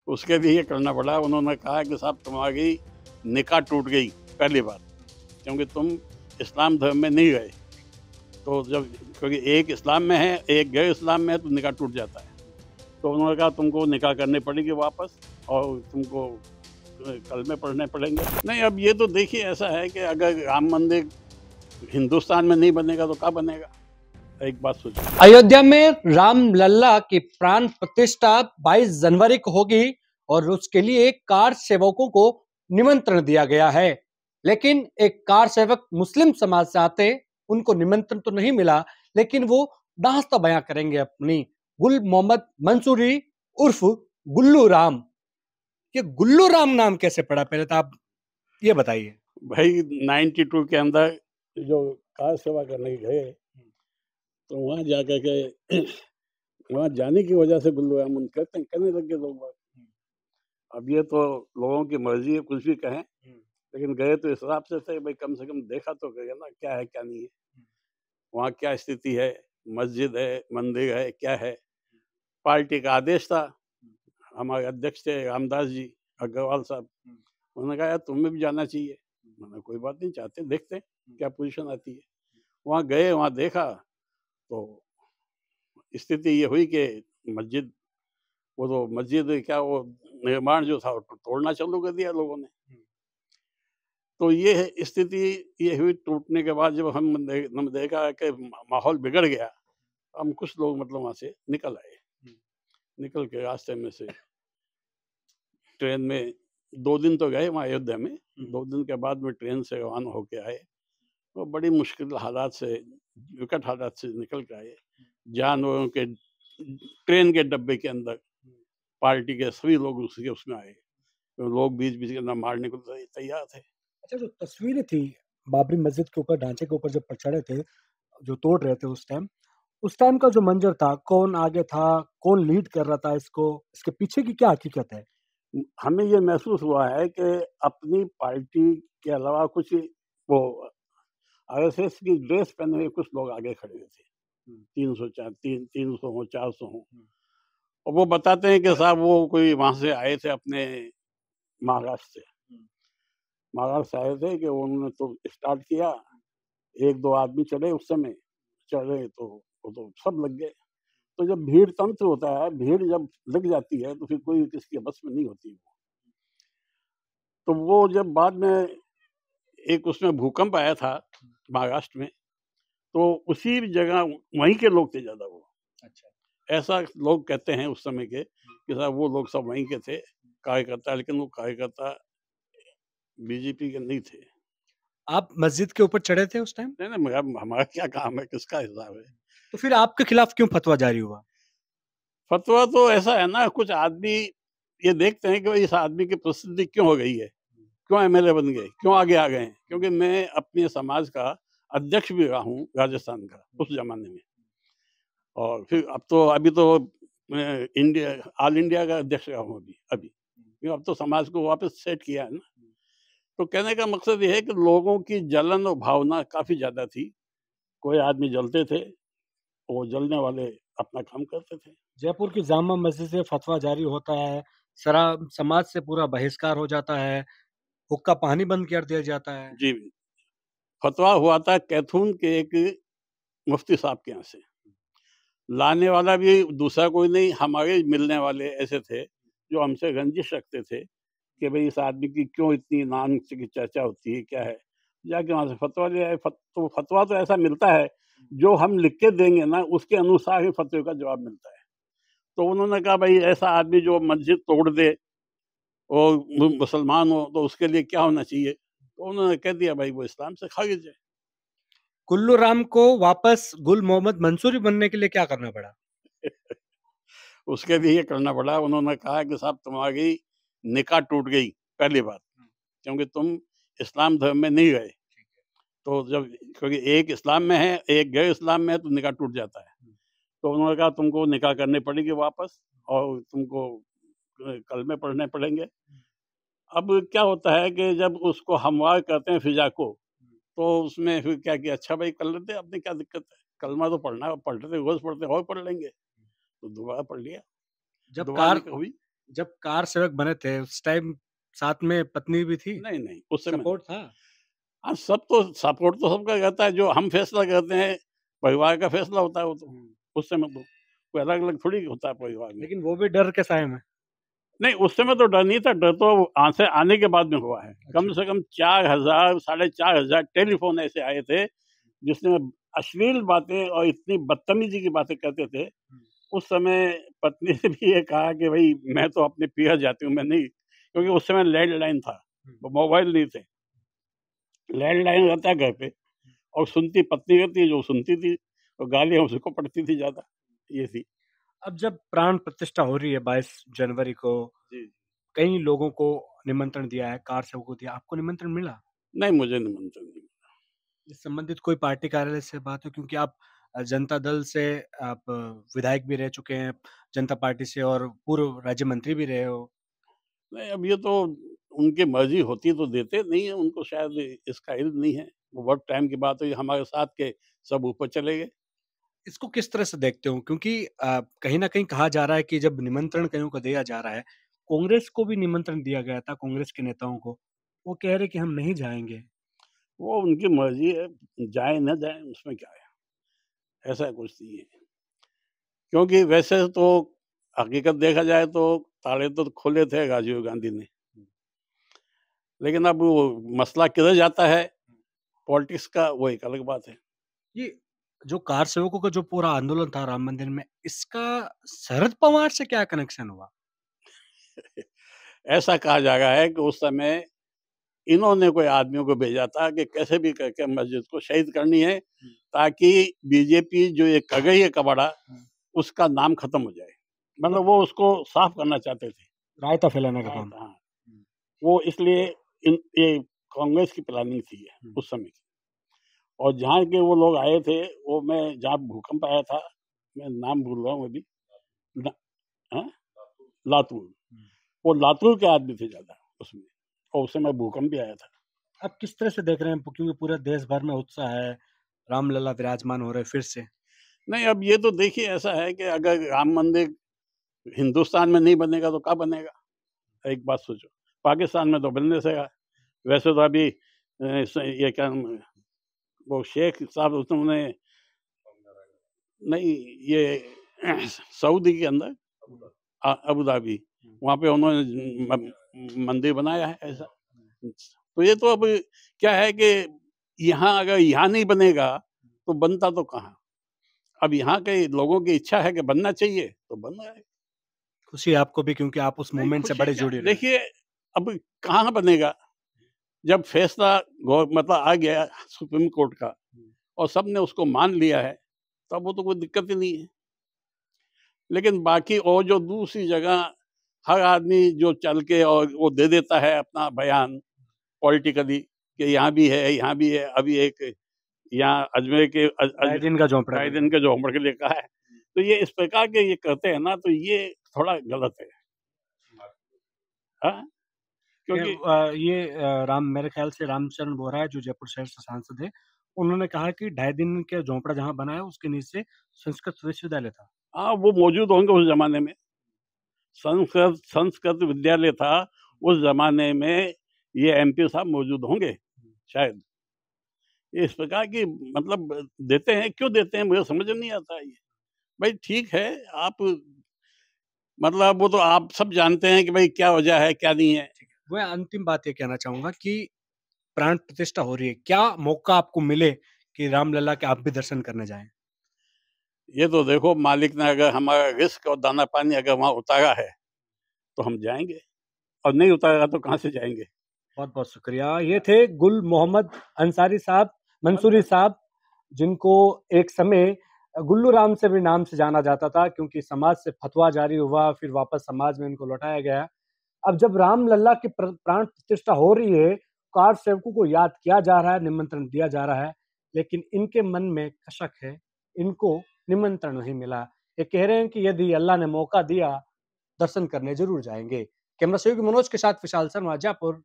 उसके लिए ये करना पड़ा। उन्होंने कहा कि साहब तुम्हारी निकाह टूट गई पहली बार, क्योंकि तुम इस्लाम धर्म में नहीं गए। तो जब क्योंकि एक इस्लाम में है, एक गैर इस्लाम में है, तो निकाह टूट जाता है। तो उन्होंने कहा तुमको निकाह करनी पड़ेगी वापस, और तुमको कलमे पढ़ने पड़ेंगे। नहीं, अब ये तो देखिए ऐसा है कि अगर राम मंदिर हिंदुस्तान में नहीं बनेगा तो कहाँ बनेगा? एक बात सोचिए। अयोध्या में राम लल्ला की प्राण प्रतिष्ठा 22 जनवरी को होगी और उसके लिए कार सेवकों को निमंत्रण दिया गया है, लेकिन एक कार सेवक मुस्लिम समाज से आते, उनको निमंत्रण तो नहीं मिला, लेकिन वो दास्तां बयां करेंगे अपनी। गुल मोहम्मद मंसूरी उर्फ गुल्लू राम। ये गुल्लू राम नाम कैसे पड़ा, पहले तो आप ये बताइए। भाई 92 के अंदर जो कार सेवा करने गए, तो वहाँ जाकर के वहाँ जाने की वजह से गुल्लू राम करने लग गए लोग बाग। अब ये तो लोगों की मर्जी है, कुछ भी कहें, लेकिन गए तो इस हिसाब से भाई कम से कम देखा तो गए ना, क्या है क्या नहीं है, वहाँ क्या स्थिति है, मस्जिद है, मंदिर है, क्या है। पार्टी का आदेश था, हमारे अध्यक्ष थे रामदास जी अग्रवाल साहब, उन्होंने कहा यार तुम्हें भी जाना चाहिए। मैंने कोई बात नहीं, चाहते देखते क्या पोजीशन आती है। वहाँ गए, वहाँ देखा तो स्थिति ये हुई कि मस्जिद, वो तो मस्जिद क्या, वो निर्माण जो था तोड़ना चालू कर दिया लोगों ने। तो ये स्थिति ये हुई। टूटने के बाद जब हम देखा कि माहौल बिगड़ गया, हम कुछ लोग मतलब वहाँ से निकल आए। निकल के रास्ते में से ट्रेन में 2 दिन तो गए वहाँ अयोध्या में। 2 दिन के बाद में ट्रेन से रवाना होके आए, तो बड़ी मुश्किल हालात से, विकट हालात से निकल के आए। जानवरों के ट्रेन के डब्बे के अंदर पार्टी के सभी लोग उसमें आए, तो लोग बीच बीच के अंदर मारने को तैयार थे। अच्छा, जो तस्वीरें थी बाबरी मस्जिद के ऊपर, ढांचे के ऊपर जब चढ़े थे, जो तोड़ रहे थे उस टाइम का जो मंजर था, कौन आगे था, कौन लीड कर रहा था इसको, इसके पीछे की क्या हकीकत है? हमें ये महसूस हुआ है कि अपनी पार्टी के अलावा कुछ वो आरएसएस की ड्रेस पहने हुए कुछ लोग आगे खड़े हुए थे, 300 हो 400 हो, और वो बताते हैं कि साहब वो कोई वहां से आए थे अपने महाराष्ट्र से। महाराष्ट्र आए थे कि उन्होंने तो स्टार्ट किया, 1-2 आदमी चढ़े, उस समय चढ़े तो वो तो सब लग गए। तो जब भीड़ तंत्र होता है, भीड़ जब लग जाती है तो फिर कोई किसी के बस में नहीं होती वो। तो वो जब बाद में एक उसमें भूकंप आया था महाराष्ट्र में, तो उसी जगह वहीं के लोग थे ज़्यादा वो। अच्छा, ऐसा लोग कहते हैं उस समय के कि साहब वो लोग सब वहीं के थे कार्यकर्ता, लेकिन वो कार्यकर्ता बीजेपी के नहीं थे। आप मस्जिद के ऊपर चढ़े थे उस टाइम? नहीं, नहीं, मगर हमारा क्या काम है, किसका हिसाब है? तो फिर आपके खिलाफ क्यों फतवा जारी हुआ? फतवा तो ऐसा है ना, कुछ आदमी ये देखते हैं कि भाई इस आदमी की प्रसिद्धि क्यों हो गई है, क्यों एमएलए बन गए, क्यों आगे आ गए हैं। क्योंकि मैं अपने समाज का अध्यक्ष भी रहा हूँ राजस्थान का उस जमाने में, और फिर अभी तो मैं इंडिया ऑल इंडिया का अध्यक्ष रहा हूँ अभी क्योंकि अब तो समाज को वापस सेट किया है ना। तो कहने का मकसद ये है कि लोगों की जलन और भावना काफी ज्यादा थी। कोई आदमी जलते थे, वो जलने वाले अपना काम करते थे। जयपुर की जामा मस्जिद से फतवा जारी होता है, शराब समाज से पूरा बहिष्कार हो जाता है, हुक्का पानी बंद कर दिया जाता है। जी, फतवा हुआ था कैथून के एक मुफ्ती साहब के यहाँ से। लाने वाला भी दूसरा कोई नहीं, हमारे मिलने वाले ऐसे थे जो हमसे रंजिश रखते थे कि भाई इस आदमी की क्यों इतनी नाम की चर्चा होती है, क्या है। जाके वहाँ से फतवा ले आए। तो फतवा तो ऐसा मिलता है जो हम लिख के देंगे ना, उसके अनुसार ही फतवे का जवाब मिलता है। तो उन्होंने कहा भाई ऐसा आदमी जो मस्जिद तोड़ दे और मुसलमान हो तो उसके लिए क्या होना चाहिए। तो उन्होंने कह दिया भाई वो इस्लाम से खारिज है। गुल्लू राम को वापस गुल मोहम्मद मंसूरी बनने के लिए क्या करना पड़ा? उसके लिए ये करना पड़ा। उन्होंने कहा कि साहब तुम्हारी निकाह टूट गई पहली बात, क्योंकि तुम इस्लाम धर्म में नहीं गए। तो जब क्योंकि एक इस्लाम में है, एक गैर इस्लाम में है, तो निकाह टूट जाता है। तो उन्होंने कहा तुमको निकाह करनी पड़ेगी वापस, और तुमको कलमे पढ़ने पड़ेंगे। अब क्या होता है कि जब उसको हमवार करते हैं फिजा को, तो उसमें फिर क्या किया, अच्छा भाई कर लेते, अपनी क्या दिक्कत है, कलमा तो पढ़ना है, पढ़ते रोज पढ़ते और पढ़ लेंगे। तो दोबारा पढ़ लिया, जब दोबारा कार निकाह हुई। जब कार सेवक बने थे उस टाइम साथ में पत्नी भी थी, नहीं, नहीं, उस समय सपोर्ट था? हाँ, सब तो सपोर्ट तो सबका रहता है, जो हम फैसला करते हैं, परिवार का फैसला होता है वो तो। उस समय तो कोई अलग-अलग थोड़ी होता है परिवार में। लेकिन वो भी डर के साए में। नहीं, उस समय तो डर नहीं था, डर तो यहाँ से आने के बाद में हुआ है। कम से कम 4000 साढ़े 4000 टेलीफ़ोन ऐसे आए थे, जिसमें अश्लील बातें और इतनी बदतमीज़ी की बातें करते थे। उस समय पत्नी ने भी ये कहा कि भई मैं तो अपने पिया जाती हूँ, मैं नहीं, क्योंकि उस समय लैंडलाइन था, मोबाइल नहीं थे। लैंडलाइन रहता है घर पे और सुनती पत्नी रहती है, जो सुनती थी और गालियाँ उसको पड़ती थी ज़्यादा, ये थी। अब जब प्राण प्रतिष्ठा हो रही है 22 जनवरी को, जी। कई लोगों को निमंत्रण दिया है, कार सेवकों को दिया, आपको निमंत्रण मिला? नहीं, मुझे निमंत्रण नहीं मिला। इस संबंधित कोई पार्टी कार्यालय से बात हुई? क्योंकि आप जनता दल से आप विधायक भी रह चुके हैं, जनता पार्टी से और पूर्व राज्य मंत्री भी रहे हो। नहीं, अब ये तो उनकी मर्ज़ी होती तो देते, नहीं है, उनको शायद इसका इल्म नहीं है। वो बहुत टाइम की बात हुई, हमारे साथ के सब ऊपर चले गए। इसको किस तरह से देखते हो? क्योंकि कहीं न कहीं कहा जा रहा है कि जब निमंत्रण कईयों को दिया जा रहा है, कांग्रेस को भी निमंत्रण दिया गया था, कांग्रेस के नेताओं को। वो कह रहे कि हम नहीं जाएँगे। वो उनकी मर्ज़ी है, जाएँ ना जाएँ उसमें क्या है, ऐसा कुछ नहीं है। क्योंकि वैसे तो हकीकत देखा जाए तो ताले तो खोले थे राजीव गांधी ने, लेकिन अब वो मसला किधर जाता है, पॉलिटिक्स का, वो एक अलग बात है। ये जो कार सेवकों का जो पूरा आंदोलन था राम मंदिर में, इसका शरद पवार से क्या कनेक्शन हुआ? ऐसा कहा जा रहा है कि उस समय इन्होंने कोई आदमियों को भेजा था कि कैसे भी करके मस्जिद को शहीद करनी है, ताकि बीजेपी जो ये कर गई है कबाड़ा, उसका नाम खत्म हो जाए। मतलब वो उसको साफ करना चाहते थे। रायता फैलाने का काम। हाँ, वो इसलिए ये कांग्रेस की प्लानिंग थी ये उस समय की। और जहाँ के वो लोग आए थे, वो मैं जहाँ भूकंप आया था, मैं नाम भूल रहा हूँ अभी, न हाँ? लातूर। वो लातूर के आदमी थे ज़्यादा उसमें, और उस समय भूकंप भी आया था। आप किस तरह से देख रहे हैं? क्योंकि पूरे देश भर में उत्साह है, रामलला विराजमान हो रहे हैं फिर से। नहीं, अब ये तो देखिए ऐसा है कि अगर राम मंदिर हिंदुस्तान में नहीं बनेगा तो कहाँ बनेगा? एक बात सोचो, पाकिस्तान में तो बन नहीं सका। वैसे तो अभी ये क्या नाम है, वो शेख साहब उन्होंने, नहीं, ये सऊदी के अंदर, अबू धाबी, वहाँ पे उन्होंने मंदिर बनाया है ऐसा। तो ये तो अब क्या है कि यहाँ अगर यहाँ नहीं बनेगा तो बनता तो कहाँ? अब यहाँ के लोगों की इच्छा है कि बनना चाहिए तो बन रहा है। खुशी है आपको भी क्योंकि आप उस नहीं, मूवमेंट से खुशी बड़े क्या, जुड़े रहे। देखिए अब कहाँ बनेगा, जब फैसला मतलब आ गया सुप्रीम कोर्ट का और सबने उसको मान लिया है, तब वो तो कोई दिक्कत ही नहीं है। लेकिन बाकी और जो दूसरी जगह हर आदमी जो चल के और वो दे देता है अपना बयान पॉलिटिकली कि यहाँ भी है, यहाँ भी है। अभी एक यहाँ अजमेर के दिन का झोंपड़ा ढाई दिन के जो होमवर्क लिखा है, तो ये इस प्रकार के ये करते हैं ना, तो ये थोड़ा गलत है। हाँ, क्योंकि राम मेरे ख्याल से रामचरण बोहरा है जो जयपुर शहर से सांसद है। उन्होंने कहा कि 2.5 दिन का झोंपड़ा जहाँ बना है उसके नीचे संस्कृत विश्वविद्यालय था। हाँ, वो मौजूद होंगे उस ज़माने में। संस्कृत संस्कृत विद्यालय था उस ज़माने में, ये एमपी साहब मौजूद होंगे शायद। ये इस प्रकार की मतलब देते हैं, क्यों देते हैं मुझे समझ नहीं आता है ये। भाई ठीक है, आप मतलब वो तो आप सब जानते हैं कि भाई क्या वजह है, क्या नहीं है। मैं अंतिम बात ये कहना चाहूँगा कि प्राण प्रतिष्ठा हो रही है, क्या मौका आपको मिले कि रामलला के आप भी दर्शन करने जाएँ? ये तो देखो, मालिक ने अगर हमारा रिस्क और दाना-पानी अगर वहाँ उतारा है, तो हम जाएँगे, और नहीं उतारा तो कहाँ से जाएँगे? बहुत-बहुत शुक्रिया। ये थे गुल मोहम्मद अंसारी साहब, मंसूरी साहब, जिनको एक समय गुल्लू राम से भी नाम से जाना जाता था क्योंकि समाज से फतवा जारी हुआ, फिर वापस समाज में इनको लौटाया गया। अब जब रामलला की प्राण प्रतिष्ठा हो रही है, कार सेवकों को याद किया जा रहा है, निमंत्रण दिया जा रहा है, लेकिन इनके मन में कसक है, इनको निमंत्रण नहीं मिला। ये कह रहे हैं कि यदि अल्लाह ने मौका दिया, दर्शन करने ज़रूर जाएँगे। कैमरा सहयोगी मनोज के साथ विशाल शर्मा, जयपुर।